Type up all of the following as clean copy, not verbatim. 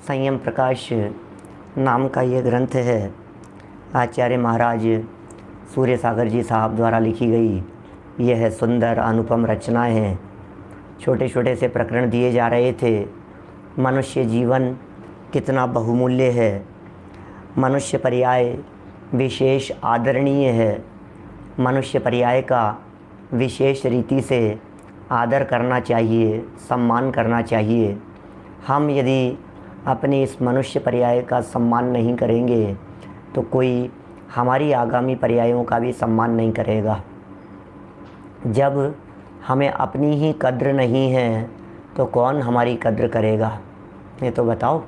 संयम प्रकाश नाम का ये ग्रंथ है। आचार्य महाराज सूर्य सागर जी साहब द्वारा लिखी गई यह सुंदर अनुपम रचनाएं हैं। छोटे छोटे से प्रकरण दिए जा रहे थे। मनुष्य जीवन कितना बहुमूल्य है, मनुष्य पर्याय विशेष आदरणीय है, मनुष्य पर्याय का विशेष रीति से आदर करना चाहिए, सम्मान करना चाहिए। हम यदि अपने इस मनुष्य पर्याय का सम्मान नहीं करेंगे तो कोई हमारी आगामी पर्यायों का भी सम्मान नहीं करेगा। जब हमें अपनी ही कद्र नहीं है तो कौन हमारी कद्र करेगा, ये तो बताओ।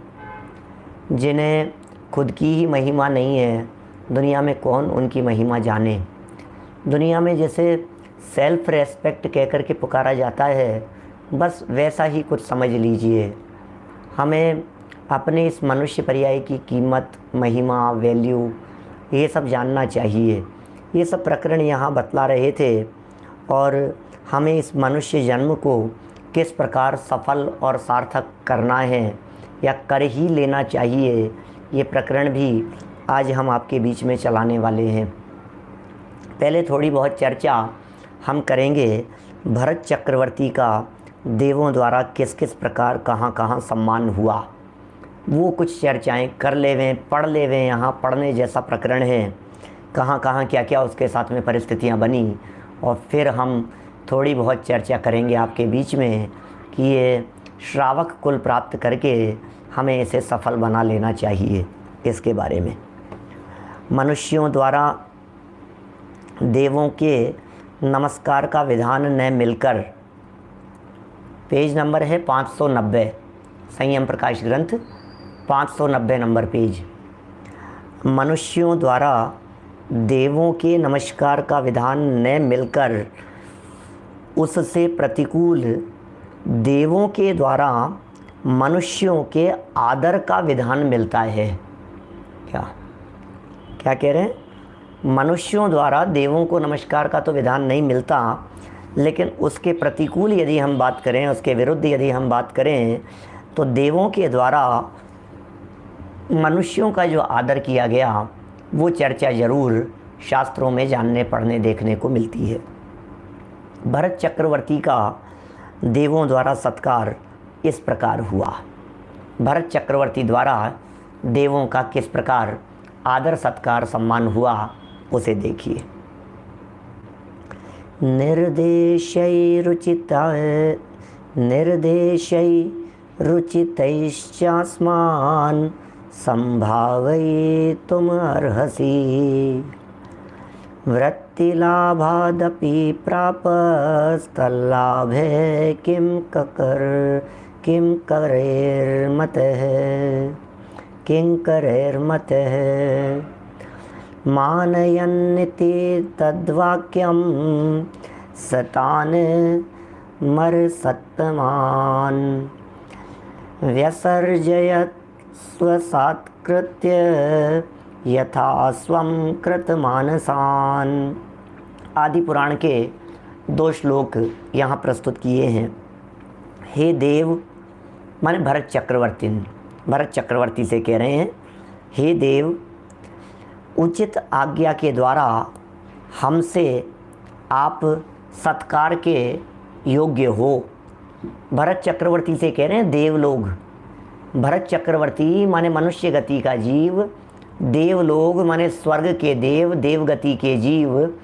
जिन्हें खुद की ही महिमा नहीं है, दुनिया में कौन उनकी महिमा जाने। दुनिया में जैसे सेल्फ रेस्पेक्ट कह कर के पुकारा जाता है, बस वैसा ही कुछ समझ लीजिए। हमें अपने इस मनुष्य पर्याय की कीमत, महिमा, वैल्यू ये सब जानना चाहिए। ये सब प्रकरण यहाँ बतला रहे थे और हमें इस मनुष्य जन्म को किस प्रकार सफल और सार्थक करना है या कर ही लेना चाहिए, ये प्रकरण भी आज हम आपके बीच में चलाने वाले हैं। पहले थोड़ी बहुत चर्चा हम करेंगे भरत चक्रवर्ती का देवों द्वारा किस किस प्रकार कहाँ कहाँ सम्मान हुआ, वो कुछ चर्चाएं कर लेवें, पढ़ लेवें। यहाँ पढ़ने जैसा प्रकरण है, कहाँ कहाँ क्या क्या उसके साथ में परिस्थितियाँ बनी, और फिर हम थोड़ी बहुत चर्चा करेंगे आपके बीच में कि ये श्रावक कुल प्राप्त करके हमें इसे सफल बना लेना चाहिए। इसके बारे में मनुष्यों द्वारा देवों के नमस्कार का विधान न मिलकर, पेज नंबर है 590, संयम प्रकाश ग्रंथ 590 नंबर पेज। मनुष्यों द्वारा देवों के नमस्कार का विधान न मिलकर उससे प्रतिकूल देवों के द्वारा मनुष्यों के आदर का विधान मिलता है। क्या क्या कह रहे हैं? मनुष्यों द्वारा देवों को नमस्कार का तो विधान नहीं मिलता, लेकिन उसके प्रतिकूल यदि हम बात करें, उसके विरुद्ध यदि हम बात करें, तो देवों के द्वारा मनुष्यों का जो आदर किया गया वो चर्चा ज़रूर शास्त्रों में जानने पढ़ने देखने को मिलती है। भरत चक्रवर्ती का देवों द्वारा सत्कार इस प्रकार हुआ। भरत चक्रवर्ती द्वारा देवों का किस प्रकार आदर सत्कार सम्मान हुआ, उसे देखिए। निर्देशैरुचितैश्चास्मान् संभावयितुम् अर्हसि, वृत्तिलाभादपि प्रापस्तल्लाभे किंकरैर्मतः मानयन्निति तद्वाक्यं सतान् मर्सत्तमान् व्यसर्जयत् स्वसात्कृत्य यथा स्वं कृतमानसान्। आदि पुराण के 2 श्लोक यहाँ प्रस्तुत किए हैं। हे देव माने भरत चक्रवर्ती से कह रहे हैं, हे देव उचित आज्ञा के द्वारा हमसे आप सत्कार के योग्य हो। भरत चक्रवर्ती से कह रहे हैं देव लोग। भरत चक्रवर्ती माने मनुष्य गति का जीव, देव लोग माने स्वर्ग के देव, देवगति के जीव।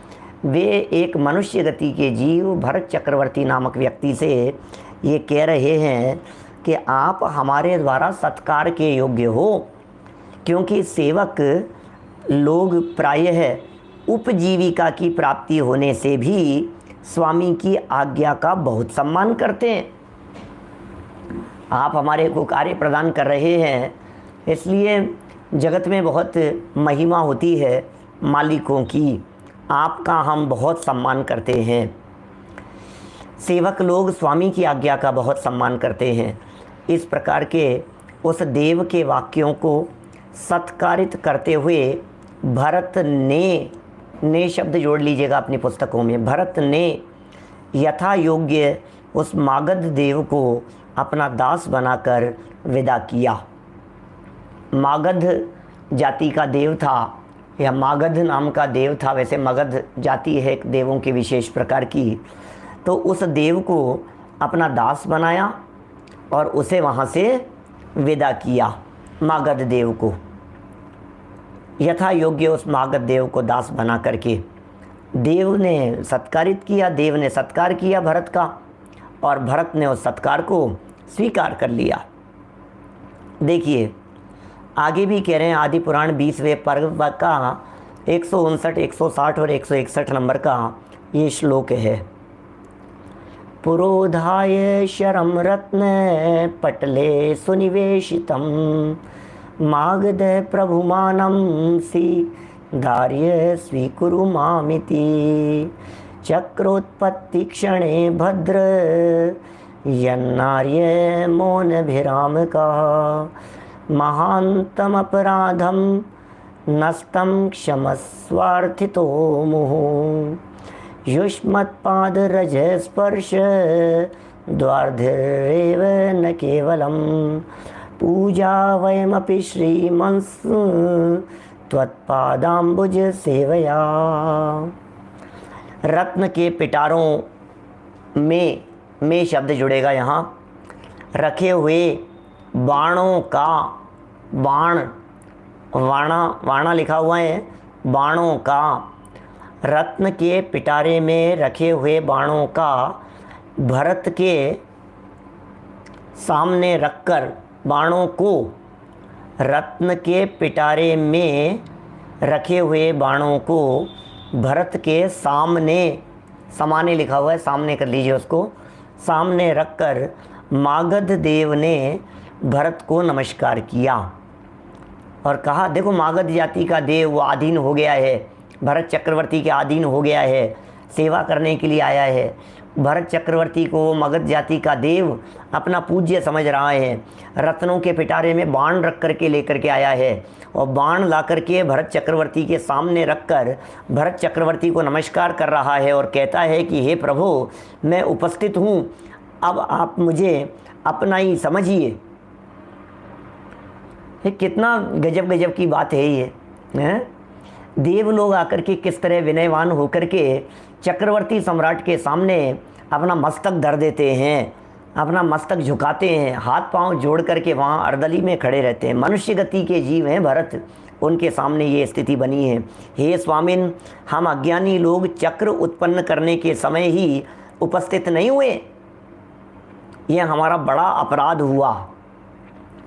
वे एक मनुष्य गति के जीव भरत चक्रवर्ती नामक व्यक्ति से ये कह रहे हैं कि आप हमारे द्वारा सत्कार के योग्य हो, क्योंकि सेवक लोग प्रायः उपजीविका की प्राप्ति होने से भी स्वामी की आज्ञा का बहुत सम्मान करते हैं। आप हमारे को कार्य प्रदान कर रहे हैं, इसलिए जगत में बहुत महिमा होती है मालिकों की, आपका हम बहुत सम्मान करते हैं। सेवक लोग स्वामी की आज्ञा का बहुत सम्मान करते हैं। इस प्रकार के उस देव के वाक्यों को सत्कारित करते हुए भरत ने शब्द जोड़ लीजिएगा अपनी पुस्तकों में। भरत ने यथा योग्य उस मागध देव को अपना दास बनाकर विदा किया। मागध जाति का देव था, या मागध नाम का देव था। वैसे मगध जाति है एक देवों की विशेष प्रकार की। तो उस देव को अपना दास बनाया और उसे वहाँ से विदा किया, मागध देव को। यथा योग्य उस मागध देव को दास बना करके देव ने सत्कारित किया, देव ने सत्कार किया भरत का, और भरत ने उस सत्कार को स्वीकार कर लिया। देखिए आगे भी कह रहे हैं, आदि पुराण 20वें पर्व का 159, 160 और 161 नंबर का ये श्लोक है। पुरोधाय शरम रत्न पटले सुनिवेशितम मागध प्रभुमानं सी धार्य स्वीकुरु मामिति चक्रोत्पत्ति क्षणे भद्र यन्नार्य मौनभिराम का महान्तम अपराधम नष्टम क्षमस्वार्थितो मुहुः युष्मत्पाद रज स्पर्श द्वार्धिरेव न केवलम पूजा वयमपि श्रीमंस त्वत्पादाम्बुज सेवया। रत्न के पिटारों में शब्द जुड़ेगा यहाँ, रखे हुए बाणों का, बाण वाणा लिखा हुआ है, बाणों का, रत्न के पिटारे में रखे हुए बाणों का भरत के सामने रखकर, बाणों को रत्न के पिटारे में रखे हुए बाणों को भरत के सामने, समाने लिखा हुआ है, सामने कर लीजिए उसको, सामने रखकर मागध देव ने भरत को नमस्कार किया और कहा, देखो मागध जाति का देव वो आधीन हो गया है, भरत चक्रवर्ती के अधीन हो गया है, सेवा करने के लिए आया है। भरत चक्रवर्ती को मगध जाति का देव अपना पूज्य समझ रहा है, रत्नों के पिटारे में बाण रख करके लेकर के आया है, और बाण ला करके भरत चक्रवर्ती के सामने रखकर भरत चक्रवर्ती को नमस्कार कर रहा है और कहता है कि हे प्रभु, मैं उपस्थित हूँ, अब आप मुझे अपना ही समझिए। कितना गजब गजब की बात है ये, हैं? देव लोग आकर के किस तरह विनयवान होकर के चक्रवर्ती सम्राट के सामने अपना मस्तक धर देते हैं, अपना मस्तक झुकाते हैं, हाथ पांव जोड़ करके वहाँ अर्दली में खड़े रहते हैं। मनुष्य गति के जीव हैं भरत, उनके सामने ये स्थिति बनी है। हे स्वामिन, हम अज्ञानी लोग चक्र उत्पन्न करने के समय ही उपस्थित नहीं हुए, ये हमारा बड़ा अपराध हुआ।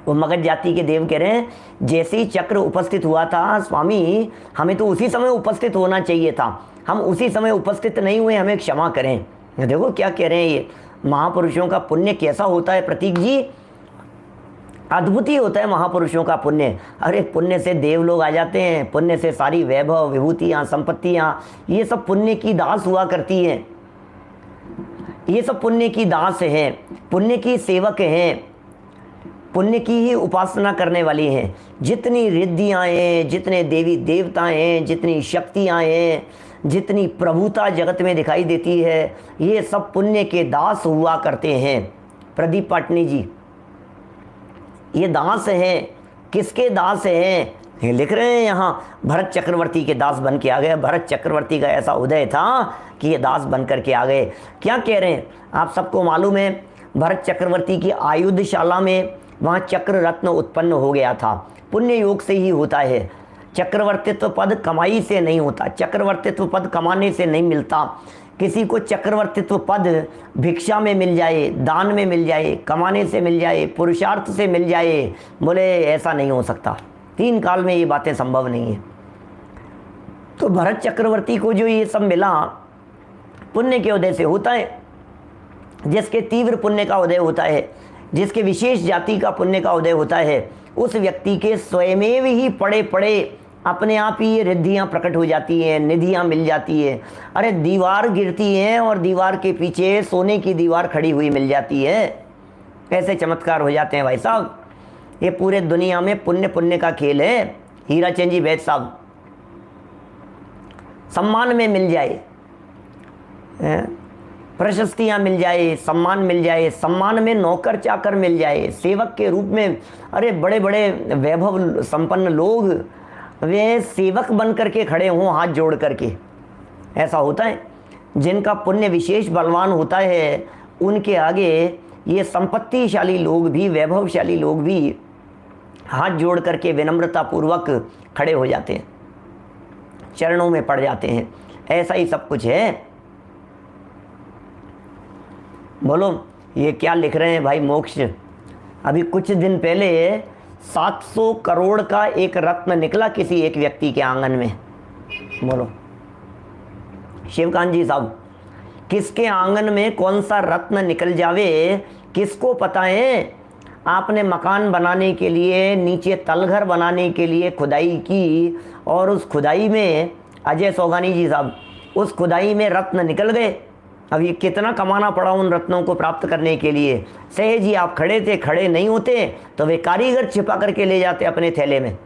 वो मगध जाति के देव कह रहे हैं, जैसे ही चक्र उपस्थित हुआ था स्वामी, हमें तो उसी समय उपस्थित होना चाहिए था, हम उसी समय उपस्थित नहीं हुए, हमें क्षमा करें। देखो क्या कह रहे हैं ये महापुरुषों का पुण्य कैसा होता है प्रतीक जी, अद्भुत ही होता है महापुरुषों का पुण्य। अरे पुण्य से देव लोग आ जाते हैं, पुण्य से सारी वैभव विभूतियाँ संपत्तियाँ ये सब पुण्य की दास हुआ करती हैं, ये सब पुण्य की दास हैं, पुण्य की सेवक हैं, पुण्य की ही उपासना करने वाली हैं। जितनी रिद्धियाँ हैं, जितने देवी देवता हैं, जितनी शक्तियाँ हैं, जितनी प्रभुता जगत में दिखाई देती है, ये सब पुण्य के दास हुआ करते हैं। प्रदीप पाटनी जी, ये दास हैं, किसके दास हैं? ये लिख रहे हैं यहाँ, भरत चक्रवर्ती के दास बन के आ गए। भरत चक्रवर्ती का ऐसा उदय था कि ये दास बन करके आ गए। क्या कह रहे हैं? आप सबको मालूम है, भरत चक्रवर्ती की आयुधशाला में वहाँ चक्र रत्न उत्पन्न हो गया था। पुण्य योग से ही होता है, चक्रवर्तित्व पद कमाई से नहीं होता, चक्रवर्तित्व पद कमाने से नहीं मिलता। किसी को चक्रवर्तित्व पद भिक्षा में मिल जाए, दान में मिल जाए, कमाने से मिल जाए, पुरुषार्थ से मिल जाए, बोले ऐसा नहीं हो सकता। तीन काल में ये बातें संभव नहीं है। तो भरत चक्रवर्ती को जो ये सब मिला पुण्य के उदय से होता है। जिसके तीव्र पुण्य का उदय होता है, जिसके विशेष जाति का पुण्य का उदय होता है, उस व्यक्ति के स्वयमेव ही पड़े पड़े अपने आप ही ये रिद्धियाँ प्रकट हो जाती हैं, निधियाँ मिल जाती है। अरे दीवार गिरती है और दीवार के पीछे सोने की दीवार खड़ी हुई मिल जाती है। ऐसे चमत्कार हो जाते हैं भाई साहब। ये पूरे दुनिया में पुण्य पुण्य का खेल है। हीराचंद जी वैद्य साहब, सम्मान में मिल जाए, प्रशस्तियाँ मिल जाए, सम्मान मिल जाए, सम्मान में नौकर चाकर मिल जाए, सेवक के रूप में। अरे बड़े बड़े वैभव संपन्न लोग वे सेवक बन करके खड़े हों हाथ जोड़ करके, ऐसा होता है। जिनका पुण्य विशेष बलवान होता है उनके आगे ये संपत्तिशाली लोग भी, वैभवशाली लोग भी हाथ जोड़ करके विनम्रतापूर्वक खड़े हो जाते हैं, चरणों में पड़ जाते हैं। ऐसा ही सब कुछ है। बोलो ये क्या लिख रहे हैं भाई मोक्ष? अभी कुछ दिन पहले 700 करोड़ का एक रत्न निकला किसी एक व्यक्ति के आंगन में। बोलो शिवकांत जी साहब, किसके आंगन में कौन सा रत्न निकल जावे किसको पता है। आपने मकान बनाने के लिए, नीचे तलघर बनाने के लिए खुदाई की, और उस खुदाई में अजय सोगानी जी साहब, उस खुदाई में रत्न निकल गए। अब ये कितना कमाना पड़ा उन रत्नों को प्राप्त करने के लिए। सहज जी आप खड़े थे, खड़े नहीं होते तो वे कारीगर छिपा करके ले जाते अपने थैले में।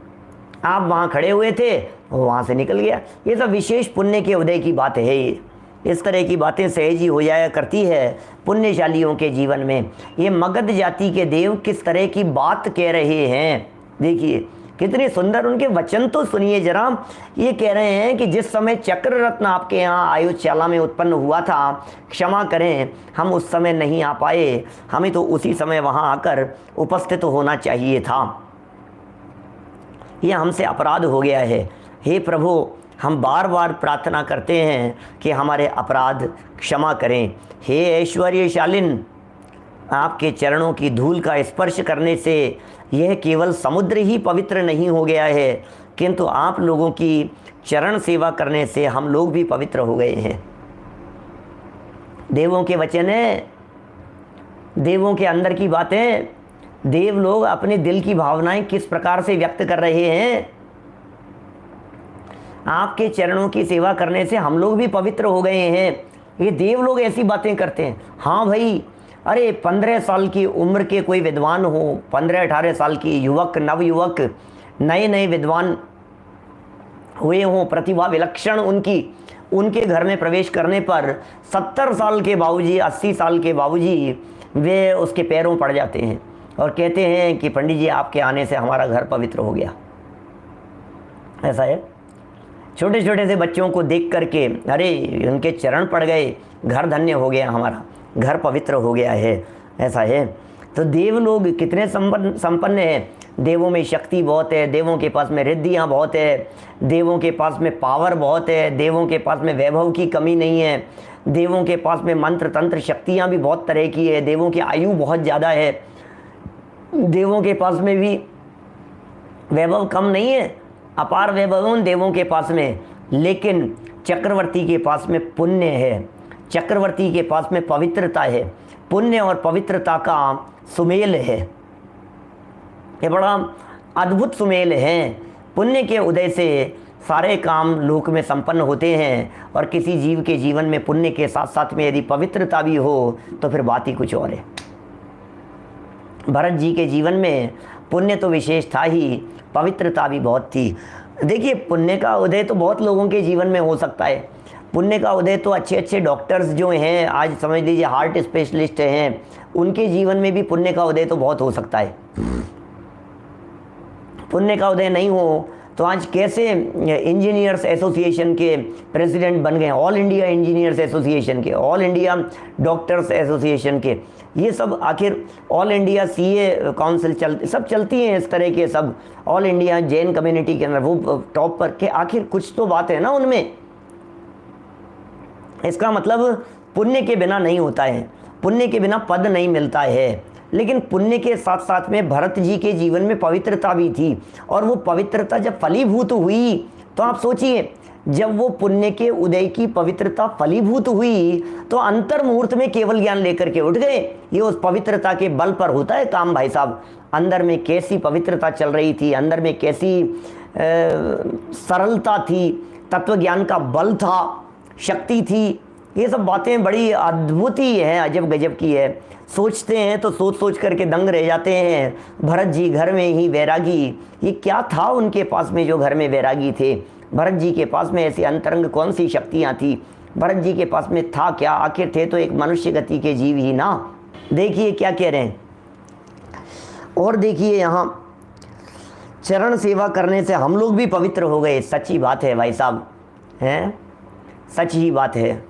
आप वहाँ खड़े हुए थे, वहाँ से निकल गया। ये सब विशेष पुण्य के उदय की बात है। ये इस तरह की बातें सहज ही हो जाया करती है पुण्यशालियों के जीवन में। ये मगध जाति के देव किस तरह की बात कह रहे हैं, देखिए कितने सुंदर उनके वचन तो सुनिए जरा। ये कह रहे हैं कि जिस समय चक्र रत्न आपके यहाँ आयुषशाला में उत्पन्न हुआ था, क्षमा करें हम उस समय नहीं आ पाए, हमें तो उसी समय वहाँ आकर उपस्थित होना चाहिए था। ये हमसे अपराध हो गया है। हे प्रभु, हम बार बार प्रार्थना करते हैं कि हमारे अपराध क्षमा करें। हे ऐश्वर्यशालिन, आपके चरणों की धूल का स्पर्श करने से यह केवल समुद्र ही पवित्र नहीं हो गया है, किंतु आप लोगों की चरण सेवा करने से हम लोग भी पवित्र हो गए हैं। देवों के वचन है, देवों के अंदर की बातें। देव लोग अपने दिल की भावनाएं किस प्रकार से व्यक्त कर रहे हैं। आपके चरणों की सेवा करने से हम लोग भी पवित्र हो गए हैं। ये देव लोग ऐसी बातें करते हैं। हाँ भाई, अरे 15 साल की उम्र के कोई विद्वान हो, 15-18 साल की युवक, नवयुवक, नए नए विद्वान हुए हों, प्रतिभा विलक्षण उनके घर में प्रवेश करने पर 70 साल के बाबूजी, 80 साल के बाबूजी वे उसके पैरों पड़ जाते हैं और कहते हैं कि पंडित जी आपके आने से हमारा घर पवित्र हो गया। ऐसा है। छोटे छोटे से बच्चों को देख करके अरे उनके चरण पड़ गए, घर धन्य हो गया, हमारा घर पवित्र हो गया है। ऐसा है। तो देव लोग कितने संपन्न हैं। देवों में शक्ति बहुत है, देवों के पास में रिद्धियाँ बहुत है, देवों के पास में पावर बहुत है, देवों के पास में वैभव की कमी नहीं है, देवों के पास में मंत्र तंत्र शक्तियाँ भी बहुत तरह की है, देवों की आयु बहुत ज़्यादा है, देवों के पास में भी वैभव कम नहीं है, अपार वैभव उन देवों के पास में। लेकिन चक्रवर्ती के पास में पुण्य है, चक्रवर्ती के पास में पवित्रता है। पुण्य और पवित्रता का सुमेल है, ये बड़ा अद्भुत सुमेल है। पुण्य के उदय से सारे काम लोक में संपन्न होते हैं, और किसी जीव के जीवन में पुण्य के साथ साथ में यदि पवित्रता भी हो तो फिर बात ही कुछ और है। भरत जी के जीवन में पुण्य तो विशेष था ही, पवित्रता भी बहुत थी। देखिए पुण्य का उदय तो बहुत लोगों के जीवन में हो सकता है। पुण्य का उदय तो अच्छे अच्छे डॉक्टर्स जो हैं, आज समझ लीजिए हार्ट स्पेशलिस्ट हैं, उनके जीवन में भी पुण्य का उदय तो बहुत हो सकता है। पुण्य का उदय नहीं हो तो आज कैसे इंजीनियर्स एसोसिएशन के प्रेसिडेंट बन गए, ऑल इंडिया इंजीनियर्स एसोसिएशन के, ऑल इंडिया डॉक्टर्स एसोसिएशन के, ये सब आखिर ऑल इंडिया सीए काउंसिल सब चलती हैं इस तरह के सब, ऑल इंडिया जैन कम्युनिटी के अंदर वो टॉप पर के, आखिर कुछ तो बात है ना उनमें। इसका मतलब पुण्य के बिना नहीं होता है, पुण्य के बिना पद नहीं मिलता है। लेकिन पुण्य के साथ साथ में भरत जी के जीवन में पवित्रता भी थी, और वो पवित्रता जब फलीभूत हुई तो आप सोचिए, जब वो पुण्य के उदय की पवित्रता फलीभूत हुई तो अंतर मुहूर्त में केवल ज्ञान लेकर के उठ गए। ये उस पवित्रता के बल पर होता है काम भाई साहब। अंदर में कैसी पवित्रता चल रही थी, अंदर में कैसी सरलता थी, तत्व ज्ञान का बल था, शक्ति थी। ये सब बातें बड़ी अद्भुत ही है, अजब गजब की है। सोचते हैं तो सोच सोच करके दंग रह जाते हैं। भरत जी घर में ही वैरागी, ये क्या था उनके पास में जो घर में वैरागी थे। भरत जी के पास में ऐसी अंतरंग कौन सी शक्तियाँ थी भरत जी के पास में था क्या, आखिर थे तो एक मनुष्य गति के जीव ही ना। देखिए क्या कह रहे हैं, और देखिए यहाँ चरण सेवा करने से हम लोग भी पवित्र हो गए। सच्ची बात है भाई साहब, हैं, सच ही बात है।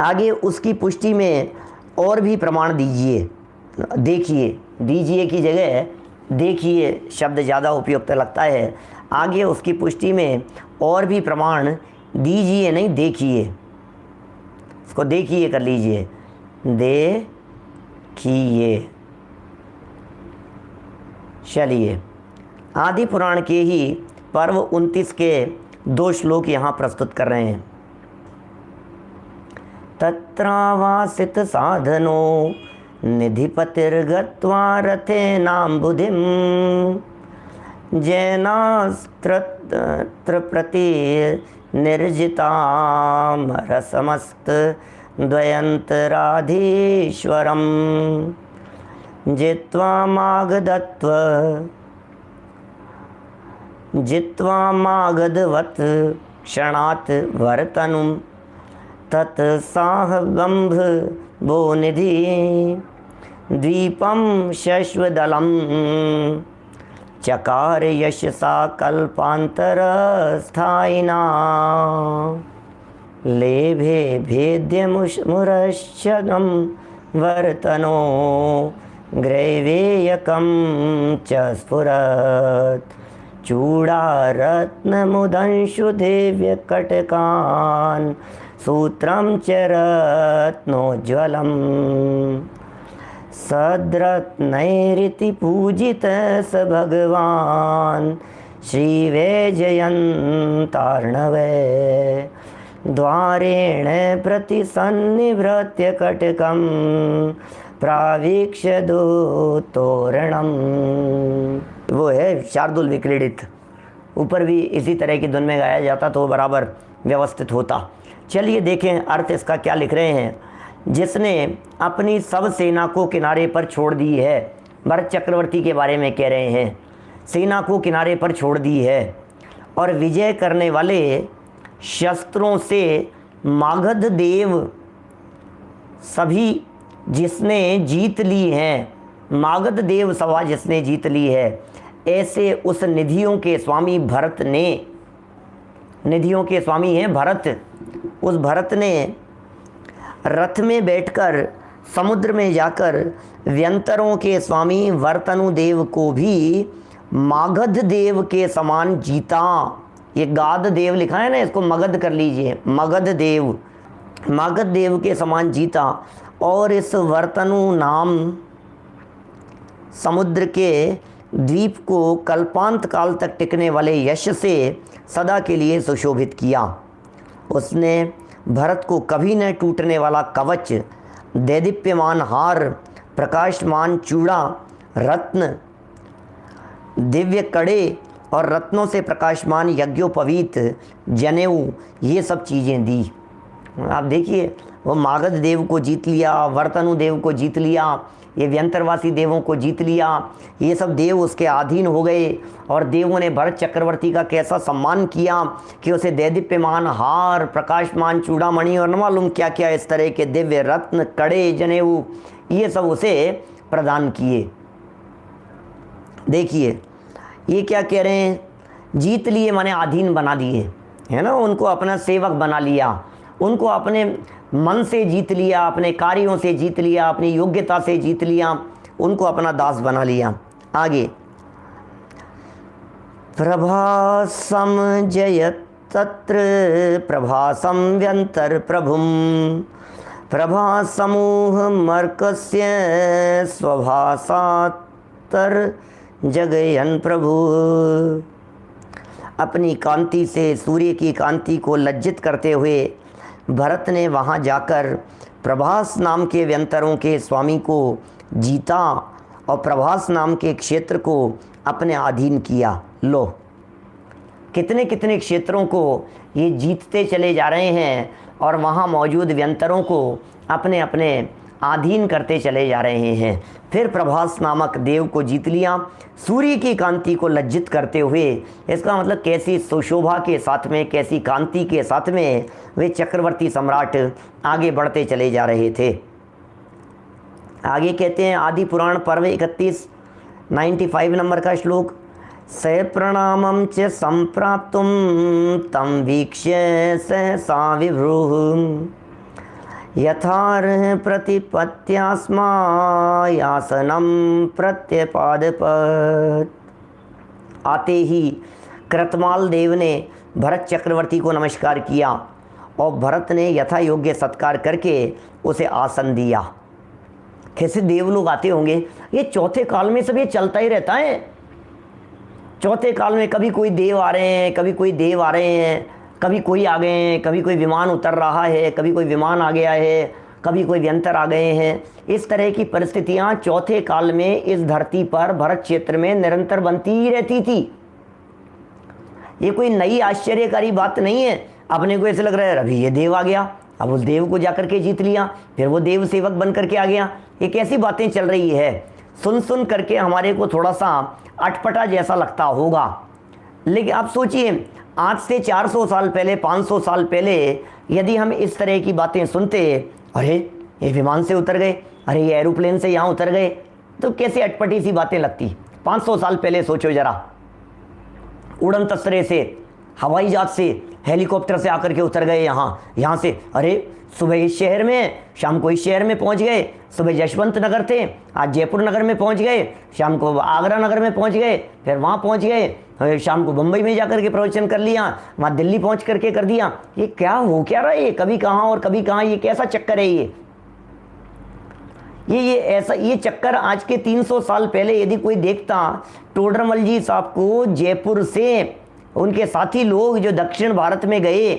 आगे उसकी पुष्टि में और भी प्रमाण दीजिए। देखिए, दीजिए की जगह देखिए शब्द ज़्यादा उपयुक्त लगता है। आगे उसकी पुष्टि में और भी प्रमाण दीजिए, नहीं देखिए, इसको देखिए कर लीजिए, देखिए। चलिए, आदि पुराण के ही पर्व 29 के 2 श्लोक यहाँ प्रस्तुत कर रहे हैं। तत्रावासित साधनो निधिपतिर्गत्वा रथेनाम्बुधिं जैनास्त्र प्रति निर्जिताम रसमस्त द्वयन्तराधीश्वरं जित्वा मागधवत् क्षणात् वर्तनुं तत्साहगम्भ वो निधि द्वीपं शश्वदलं चकार यशसा कल्पान्तरस्थायिना लेभे भेद्यमुरश्चदं वर्तनो ग्रैवेयकं च स्फुरत् चूडारत्नमुदंशु दिव्यकटकान् सूत्रं च रत्नोज्ज्वलम् सद्रत्नैरिति पूजितः स भगवान् श्रीवैजयन्तार्णवे द्वारेण प्रतिसन्निवृत्य कटकं प्रावीक्ष्य तोरणम्। वो है शार्दुल विक्रीडित। ऊपर भी इसी तरह की धुन में गाया जाता तो बराबर व्यवस्थित होता। चलिए देखें अर्थ इसका क्या लिख रहे हैं। जिसने अपनी सब सेना को किनारे पर छोड़ दी है, भरत चक्रवर्ती के बारे में कह रहे हैं, सेना को किनारे पर छोड़ दी है और विजय करने वाले शस्त्रों से मागध देव सभी जिसने जीत ली हैं, मागध देव सभा जिसने जीत ली है, ऐसे उस निधियों के स्वामी भरत ने, निधियों के स्वामी हैं भरत, उस भरत ने रथ में बैठकर समुद्र में जाकर व्यंतरों के स्वामी वर्तनु देव को भी मागध देव के समान जीता। ये गाद देव लिखा है ना, इसको मगध कर लीजिए, मगध देव, मागध देव के समान जीता। और इस वर्तनु नाम समुद्र के द्वीप को कल्पांत काल तक टिकने वाले यश से सदा के लिए सुशोभित किया। उसने भरत को कभी न टूटने वाला कवच, दैदीप्यमान हार, प्रकाशमान चूड़ा, रत्न, दिव्य कड़े और रत्नों से प्रकाशमान यज्ञोपवीत, जनेऊ, ये सब चीज़ें दी। आप देखिए, वो मागध देव को जीत लिया, वर्तनु देव को जीत लिया, ये व्यंतरवासी देवों को जीत लिया, ये सब देव उसके अधीन हो गए। और देवों ने भरत चक्रवर्ती का कैसा सम्मान किया कि उसे दैदीप्यमान हार, प्रकाशमान चूड़ामणि और न मालूम क्या क्या इस तरह के दिव्य रत्न, कड़े, जनेऊ, ये सब उसे प्रदान किए। देखिए ये क्या कह रहे हैं, जीत लिए माने अधीन बना दिए, है ना, उनको अपना सेवक बना लिया, उनको अपने मन से जीत लिया, अपने कार्यों से जीत लिया, अपनी योग्यता से जीत लिया, उनको अपना दास बना लिया। आगे, प्रभासम जयत तत्र प्रभासम व्यंतर प्रभुम प्रभासमूह मर्कस्य स्वभासातर जगयन प्रभु। अपनी कांति से सूर्य की कांति को लज्जित करते हुए भरत ने वहाँ जाकर प्रभास नाम के व्यंतरों के स्वामी को जीता और प्रभास नाम के क्षेत्र को अपने अधीन किया। लो, कितने कितने क्षेत्रों को ये जीतते चले जा रहे हैं और वहाँ मौजूद व्यंतरों को अपने अपने अधीन करते चले जा रहे हैं। फिर प्रभास नामक देव को जीत लिया, सूर्य की कांति को लज्जित करते हुए। इसका मतलब कैसी सुशोभा के साथ में, कैसी कांति के साथ में वे चक्रवर्ती सम्राट आगे बढ़ते चले जा रहे थे। आगे कहते हैं आदि पुराण पर्व 31 95 नंबर का श्लोक, स प्रणामं च संप्राप्तुं तं वीक्ष्य सहसा विभ्रुः यथार्ह प्रतिपत्यास्मायासनं प्रत्यपादपत्। आते ही कृतमाल देव ने भरत चक्रवर्ती को नमस्कार किया और भरत ने यथा योग्य सत्कार करके उसे आसन दिया। कैसे देव लोग आते होंगे, ये चौथे काल में सब ये चलता ही रहता है। चौथे काल में कभी कोई देव आ रहे हैं, कभी कोई देव आ रहे हैं, कभी कोई आ गए हैं, कभी कोई विमान उतर रहा है, कभी कोई विमान आ गया है, कभी कोई व्यंतर आ गए हैं। इस तरह की परिस्थितियां चौथे काल में इस धरती पर भरत क्षेत्र में निरंतर बनती ही रहती थी। ये कोई नई आश्चर्यकारी बात नहीं है। अपने को ऐसे लग रहा है अभी ये देव आ गया, अब उस देव को जाकर के जीत लिया, फिर वो देव सेवक बन करके आ गया। ये कैसी बातें चल रही है, सुन सुन करके हमारे को थोड़ा सा अटपटा जैसा लगता होगा। लेकिन आप सोचिए, आज से 400 साल पहले, 500 साल पहले यदि हम इस तरह की बातें सुनते, अरे ये विमान से उतर गए, अरे ये एरोप्लेन से यहाँ उतर गए, तो कैसे अटपटी सी बातें लगती। 500 साल पहले सोचो जरा, उड़न तस्तरे से, हवाई जहाज से, हेलीकॉप्टर से आकर के उतर गए यहाँ से अरे सुबह इस शहर में, शाम को इस शहर में पहुँच गए। सुबह यशवंत नगर थे, आज जयपुर नगर में पहुँच गए, शाम को आगरा नगर में पहुँच गए, फिर वहाँ पहुँच गए, शाम को मुंबई में जाकर के प्रवचन कर लिया, वहाँ दिल्ली पहुँच करके कर दिया। ये क्या हो क्या रहा है, ये कभी कहाँ और कभी कहाँ, ये कैसा चक्कर है ये ऐसा ये चक्कर आज के 300 साल पहले यदि कोई देखता, टोडरमल जी साहब को जयपुर से उनके साथी लोग जो दक्षिण भारत में गए,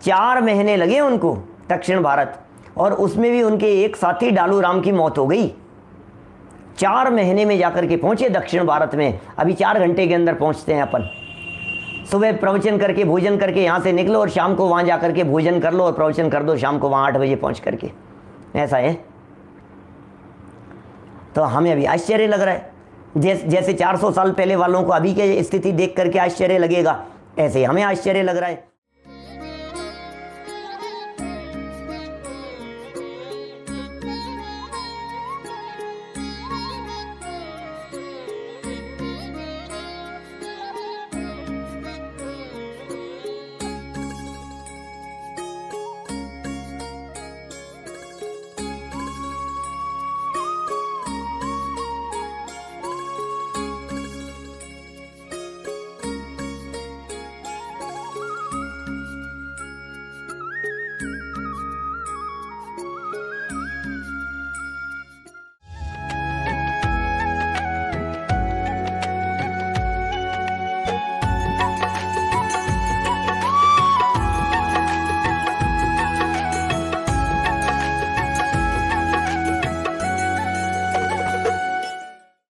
4 महीने लगे उनको दक्षिण भारत, और उसमें भी उनके एक साथी डालू राम की मौत हो गई। 4 महीने में जाकर के पहुंचे दक्षिण भारत में। अभी 4 घंटे के अंदर पहुंचते हैं अपन। सुबह प्रवचन करके भोजन करके यहाँ से निकलो और शाम को वहाँ जाकर के भोजन कर लो और प्रवचन कर दो, शाम को वहाँ 8 बजे पहुँच करके। ऐसा है। तो हमें अभी आश्चर्य लग रहा है, जैसे 400 साल पहले वालों को अभी की स्थिति देख करके आश्चर्य लगेगा, ऐसे हमें आश्चर्य लग रहा है।